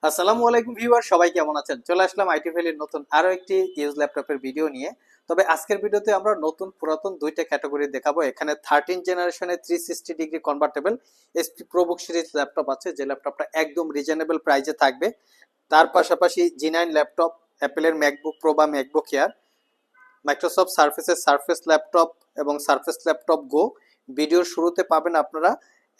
আসসালামু আলাইকুম ভিউয়ার, সবাই কেমন আছেন? চলে আসলাম আইটি ভ্যালির নতুন আরো একটি ইউজ ল্যাপটপের ভিডিও নিয়ে। তবে আজকের ভিডিওতে আমরা নতুন পুরাতন দুইটা ক্যাটাগরি দেখাবো। এখানে 13 জেনারেশনের 360 degree convertible HP ProBook series laptop আছে, যে ল্যাপটপটা একদম রিজনেবল প্রাইসে থাকবে। তার পাশাপাশি জি9 ল্যাপটপ, অ্যাপেলের ম্যাকবুক প্রো বা ম্যাকবুক এয়ার, মাইক্রোসফট সার্ফেসের সার্ফেস ল্যাপটপ এবং সার্ফেস ল্যাপটপ গো। ভিডিওর শুরুতে পাবেন আপনারা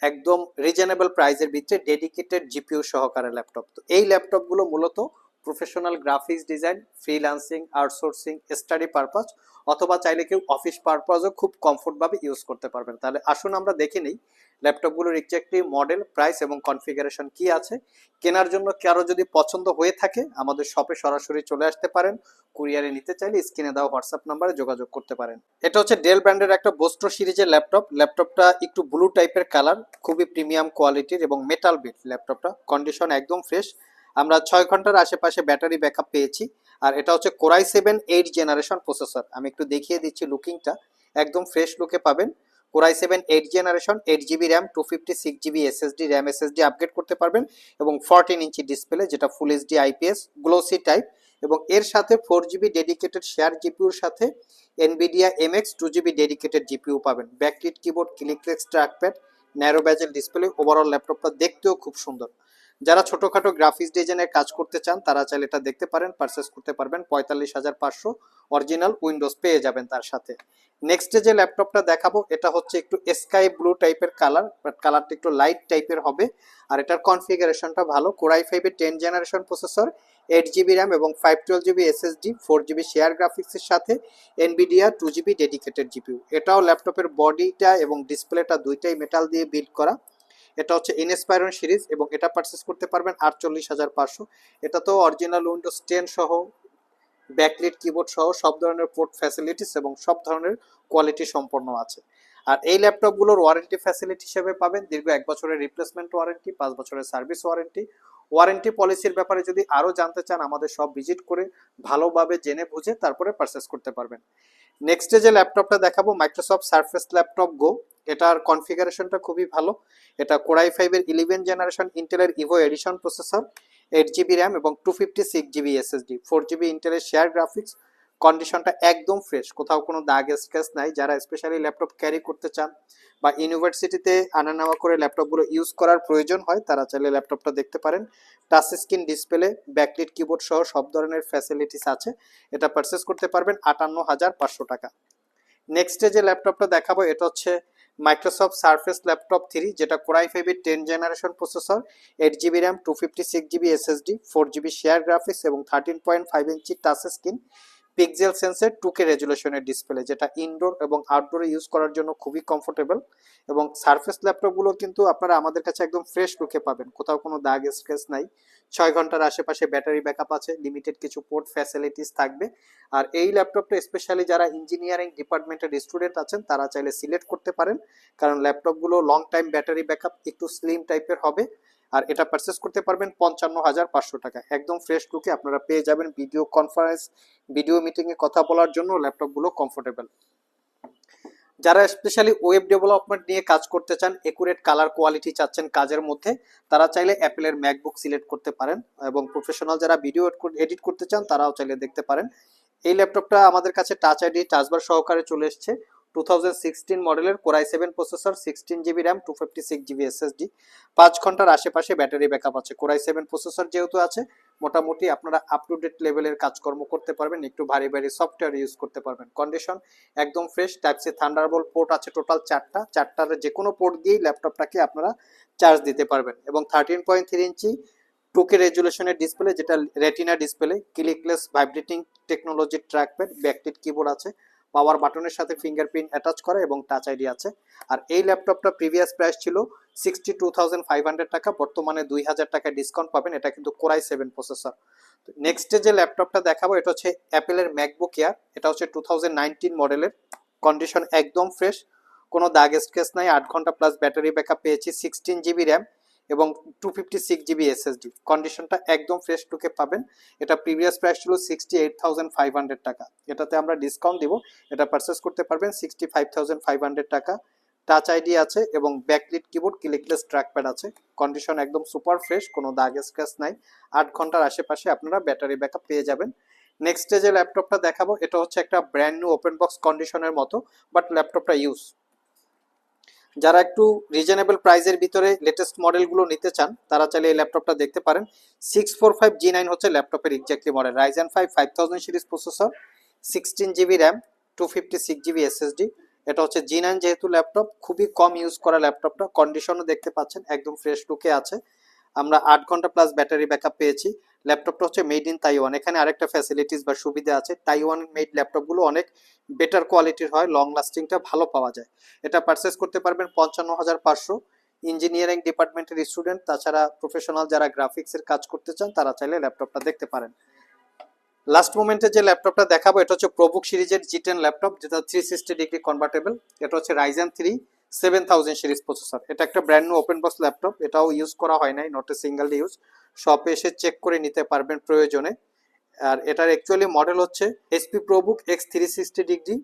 একদম রিজনেবল প্রাইসের ভিতরে ডেডিকেটেড জিপিইউ সহকারে ল্যাপটপ। তো এই ল্যাপটপগুলো মূলত professional graphics design, freelancing, outsourcing, study purpose অথবা চাইলে কেউ অফিস পারপাসও খুব কমফোর্টভাবে ইউজ করতে পারবেন। তাহলে আসুন আমরা দেখে নিই ল্যাপটপগুলোর এক্স্যাক্টলি মডেল, প্রাইস এবং কনফিগারেশন কি আছে। কেনার জন্য কারো যদি পছন্দ হয়ে থাকে আমাদের শপে সরাসরি চলে আসতে পারেন। কুরিয়ারে নিতে চাইলে স্ক্রিনে দেওয়া হোয়াটসঅ্যাপ নাম্বারে যোগাযোগ করতে পারেন। এটা হচ্ছে ডেল ব্র্যান্ডের একটা বোস্টো সিরিজের ল্যাপটপ। ল্যাপটপটা একটু ব্লু টাইপের কালার, খুবই প্রিমিয়াম কোয়ালিটির এবং মেটাল বিল্ড। ল্যাপটপটা কন্ডিশন একদম ফ্রেশ। আমরা 6 ঘন্টার আশেপাশে ব্যাটারি ব্যাকআপ পেয়েছি। আর এটা হচ্ছে কোরাই 7 8 জেনারেশন প্রসেসর। আমি একটু দেখিয়ে দিচ্ছি লুকিংটা, একদম ফ্রেশ লুকে পাবেন। Core i 7 8 generation, 8 GB RAM, 256 GB SSD, RAM SSD upgrade করতে পারবেন এবং 14 ইঞ্চি ডিসপ্লে, যেটা full HD IPS glossy type. এবং এর সাথে 4 জিবি ডেডিকেটেড শেয়ার জিপিউর সাথে Nvidia MX 2 GB dedicated GPU পাবেন। Backlit keyboard, clickless trackpad, narrow bezel display. Overall ল্যাপটপটা দেখতেও খুব সুন্দর। যারা ছোটখাটো গ্রাফিক্স ডিজাইনের কাজ করতে চান তারা চাইলে এটা দেখতে পারেন, পারচেস করতে পারবেন। 45,500 অরিজিনাল উইন্ডোজ পেয়ে যাবেন তার সাথে। নেক্সটে যে ল্যাপটপটা দেখাবো এটা হচ্ছে একটু স্কাই ব্লু টাইপের কালার, বাট কালারটা একটু লাইট টাইপের হবে। আর এটার কনফিগারেশনটা ভালো। Core i 5 10 generation processor, 8 GB RAM এবং 512 জিবি এসএসডি, 4 জিবি শেয়ার গ্রাফিক্সের সাথে এনভিডিয়া 2 জিবি ডেডিকেটেড জিপিইউ। এটাও ল্যাপটপের বডিটা এবং ডিসপ্লেটা দুইটাই মেটাল দিয়ে বিল্ড করা। এটা হচ্ছে ইনস্পায়রন সিরিজ এবং এটা পারচেস করতে পারবেন 48,500। এটা তো অরিজিনাল উইন্ডোজ 10 সহ, ব্যাকলিট কিবোর্ড সহ সব ধরনের পোর্ট ফ্যাসিলিটিস এবং সব ধরনের কোয়ালিটি সম্পন্ন আছে। আর এই ল্যাপটপগুলোর ওয়ারেন্টি ফ্যাসিলিটি হিসেবে পাবেন দীর্ঘ 1 বছরের রিপ্লেসমেন্ট ওয়ারেন্টি, 5 বছরের সার্ভিস ওয়ারেন্টি। ওয়ারেন্টি পলিসির ব্যাপারে যদি আরও জানতে চান আমাদের সব ভিজিট করে ভালোভাবে জেনে বুঝে তারপরে পারচেস করতে পারবেন। নেক্সটে যে ল্যাপটপটা দেখাবো মাইক্রোসফট সার্ফেস ল্যাপটপ গো। এটার কনফিগারেশনটা খুবই ভালো। এটা কোরাই 5 11 জেনারেশন ইন্টেলের Evo edition processor, 8 GB RAM এবং 256 জিবি এসএসডি, 4 জিবি ইন্টেলের শেয়ার গ্রাফিক্স। কন্ডিশনটা একদম ফ্রেশ, কোথাও কোনো দাগ স্ক্র্যাচ নাই। যারা স্পেশালি ল্যাপটপ ক্যারি করতে চান বা ইউনিভার্সিটিতে আনা নেওয়া করে ল্যাপটপগুলো ইউজ করার প্রয়োজন হয় তারা চাইলে ল্যাপটপটা দেখতে পারেন। Touch screen display, backlit keyboard সহ সব ধরনের ফ্যাসিলিটিস আছে। এটা পারচেস করতে পারবেন 58,500 টাকা। নেক্সটে যে ল্যাপটপটা দেখাবো এটা হচ্ছে মাইক্রোসফট সার্ফেস ল্যাপটপ 3, যেটা core i 5 10 generation processor, 8 GB RAM, 256 GB SSD, 4 GB share graphics এবং 13.5 inch touch screen, pixel sensor, 2K রেজুলেশনের ডিসপ্লে, যেটা ইনডোর এবং আউটডোরে ইউজ করার জন্য খুবই কমফোর্টেবল। এবং সারফেস ল্যাপটপগুলো কিন্তু আপনারা আমাদের কাছে একদম ফ্রেশ লুকে পাবেন, কোথাও কোনো দাগ স্ক্র্যাচ নাই। 6 ঘন্টার আশেপাশে ব্যাটারি ব্যাকআপ আছে, লিমিটেড কিছু পোর্ট ফ্যাসিলিটিস থাকবে। আর এই ল্যাপটপটা স্পেশালি যারা ইঞ্জিনিয়ারিং ডিপার্টমেন্টের স্টুডেন্ট আছেন তারা চাইলে সিলেক্ট করতে পারেন, কারণ ল্যাপটপগুলো লং টাইম ব্যাটারি ব্যাকআপ, একটু স্লিম টাইপের হবে। আর এটা পারচেস করতে পারবেন 55,500 টাকা। একদম ফ্রেশ লুকে আপনারা পেয়ে যাবেন। ভিডিও কনফারেন্স, ভিডিও মিটিংয়ে কথা বলার জন্য ল্যাপটপগুলো কমফোর্টেবল। যারা স্পেশালি ওয়েব ডেভেলপমেন্ট নিয়ে কাজ করতে চান, একুরেট কালার কোয়ালিটি চাচ্ছেন কাজের মধ্যে, তারা চাইলে অ্যাপেলের ম্যাকবুক সিলেক্ট করতে পারেন। এবং প্রফেশনাল যারা ভিডিও এডিট করতে চান তারাও চাইলে দেখতে পারেন। এই ল্যাপটপটা আমাদের কাছে টাচ আইডি, টাচবার সহকারে চলে এসছে। 2016 মডেলের core i 7 processor, 16 GB RAM, 256 GB SSD, 5 ঘন্টার আশেপাশে ব্যাটারি ব্যাকআপ আছে। কোরাই 7 প্রসেসর যেহেতু আছে, মোটামুটি আপনারা আপ টু ডেট লেভেলের কাজকর্ম করতে পারবেন, একটু ভারী ভারী সফটওয়্যার ইউজ করতে পারবেন। কন্ডিশন একদম fresh. Type C thunderbolt port আছে টোটাল 4টার যে কোনো পোর্ট দিয়েই ল্যাপটপটাকে আপনারা চার্জ দিতে পারবেন। এবং 13.3 ইঞ্চি 2K রেজুলেশনের ডিসপ্লে, যেটা রেটিনা ডিসপ্লে, ক্লিকলেস ভাইব্রেটিং টেকনোলজির ট্র্যাকপ্যাড, ব্যাকলিট কিবোর্ড আছে, পাওয়ার বাটনের সাথে ফিঙ্গারপ্রিন্ট অ্যাটাচ করা এবং টাচ আইডি আছে। আর এই ল্যাপটপটা প্রিভিয়াস প্রাইস ছিল 62,500 টাকা, বর্তমানে 2,000 টাকা ডিসকাউন্ট পাবেন। এটা কিন্তু কোরাই 7 প্রসেসর। নেক্সটে যে ল্যাপটপটা দেখাবো এটা হচ্ছে অ্যাপেলের ম্যাকবুক এয়ার। এটা হচ্ছে 2019 মডেলের। কন্ডিশন একদম ফ্রেশ, কোনো দাগ স্ক্র্যাচ নাই। 8 ঘন্টা প্লাস ব্যাটারি ব্যাকআপ পেয়েছি, 16 জিবি র্যাম এবং 256 জিবি এসএসডি। কন্ডিশনটা একদম ফ্রেশ লুকে পাবেন। এটা প্রিভিয়াস প্রাইস ছিল 68,500 টাকা, এটাতে আমরা ডিসকাউন্ট দিব। এটা পারচেস করতে পারবেন 65,500 টাকা। টাচ আইডি আছে এবং ব্যাকলিট কিবোর্ড, ক্লিকলেস ট্র্যাকপ্যাড আছে। কন্ডিশন একদম সুপার ফ্রেশ, কোনো দাগ স্ক্র্যাচ নাই। 8 ঘন্টার আশেপাশে আপনারা ব্যাটারি ব্যাকআপ পেয়ে যাবেন। নেক্সট যে ল্যাপটপটা দেখাবো এটা হচ্ছে একটা ব্র্যান্ড নিউ ওপেন বক্স কন্ডিশনের মতো, বাট ল্যাপটপটা ইউজ। যারা একটু রিজনেবল প্রাইসের ভিতরে লেটেস্ট মডেলগুলো নিতে চান তারা চাইলে এই ল্যাপটপটা দেখতে পারেন। 645G9 হচ্ছে ল্যাপটপের exactly model. Ryzen 5 5000 series processor, 16GB RAM, 256GB SSD। এটা হচ্ছে G9 যেহেতু ল্যাপটপ, খুবই কম ইউজ করা ল্যাপটপটা। কন্ডিশনও দেখতে পাচ্ছেন একদম ফ্রেশ লুকে আছে। আমরা 8 ঘন্টা প্লাস ব্যাটারি ব্যাকআপ পেয়েছি। ল্যাপটপটা হচ্ছে মেড ইন তাইওয়ান। এখানে আরেকটা ফ্যাসিলিটিস বা সুবিধা আছে, তাইওয়ান মেড ল্যাপটপগুলো অনেক বেটার কোয়ালিটির হয়, লং লাস্টিংটা ভালো পাওয়া যায়। এটা পারচেস করতে পারবেন 55,500। ইঞ্জিনিয়ারিং ডিপার্টমেন্টের স্টুডেন্ট, তাছাড়া প্রফেশনাল যারা গ্রাফিক্সের কাজ করতে চান তারা চাইলে ল্যাপটপটা দেখতে পারেন। লাস্ট মোমেন্টে যে ল্যাপটপটা দেখাবো এটা হচ্ছে প্রোবুক সিরিজের G10 ল্যাপটপ, যেটা 360 ডিগ্রি কনভার্টেবল। এটা হচ্ছে Ryzen 3 7000 সিরিজ প্রসেসর। এটা একটা brand new open box laptop, এটাও ইউজ করা হয় নাই, নট এ সিঙ্গেল ইউজ। শপে এসে চেক করে নিতে পারবেন প্রয়োজনে। আর এটার অ্যাকচুয়ালি মডেল হচ্ছে HP ProBook X 360 degree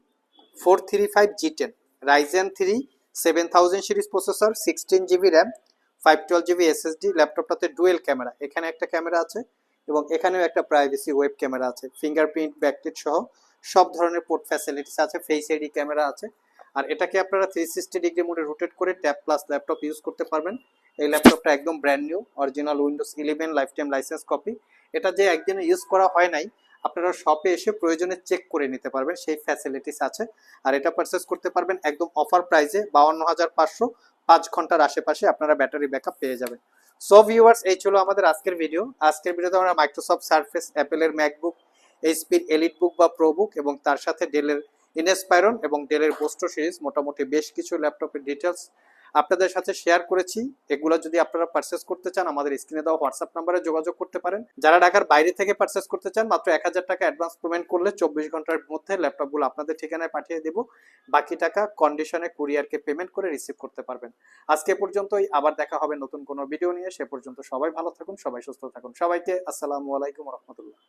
435 G10, Ryzen 3 7000 series processor, 16GB RAM, 512GB SSD। ল্যাপটপটাতে ডুয়েল ক্যামেরা, এখানে একটা ক্যামেরা আছে এবং এখানেও একটা প্রাইভেসি ওয়েব ক্যামেরা আছে, ফিঙ্গারপ্রিন্ট, ব্যাকলিট সহ সব ধরনের পোর্ট ফ্যাসিলিটিস আছে, ফেস আইডি ক্যামেরা আছে। আর এটাকে আপনারা 360 ডিগ্রি মোডে রোটেট করে ট্যাব প্লাস ল্যাপটপ ইউজ করতে পারবেন। এই ল্যাপটপটা একদম brand new, original Windows 11 life time licence copy. এটা যে একদিনে ইউজ করা হয় নাই, আপনারা শপে এসে প্রয়োজনে চেক করে নিতে পারবেন, সেই ফ্যাসিলিটিস আছে। আর এটা পারচেস করতে পারবেন একদম অফার প্রাইসে 52,500। 5 ঘন্টার আশেপাশে আপনারা ব্যাটারি ব্যাকআপ পেয়ে যাবেন। সো ভিউয়ার্স, এই ছিল আমাদের আজকের ভিডিও। আজকের ভিডিওতে আমরা মাইক্রোসফট সারফেস, অ্যাপেলের ম্যাকবুক, এইচপির এলিট বুক বা প্রোবুক এবং তার সাথে ডেলের ইনস্পাইরন এবং ডেলের বোস্টো সিরিজ, মোটামুটি বেশ কিছু ল্যাপটপের ডিটেলস আপনাদের সাথে শেয়ার করেছি। এগুলো যদি আপনারা পারচেস করতে চান আমাদের স্ক্রিনে দেওয়া হোয়াটসঅ্যাপ নাম্বারে যোগাযোগ করতে পারেন। যারা ঢাকার বাইরে থেকে পারচেস করতে চান মাত্র 1000 টাকা অ্যাডভান্স পেমেন্ট করলে 24 ঘন্টার মধ্যে ল্যাপটপগুলো আপনাদের ঠিকানায় পাঠিয়ে দেব। বাকি টাকা কন্ডিশনে কুরিয়ারকে পেমেন্ট করে রিসিভ করতে পারবেন। আজকে পর্যন্তই, আবার দেখা হবে নতুন কোনো ভিডিও নিয়ে। সে পর্যন্ত সবাই ভালো থাকুন, সবাই সুস্থ থাকুন। সবাইকে আসসালামু আলাইকুম রহমতুল্লাহ।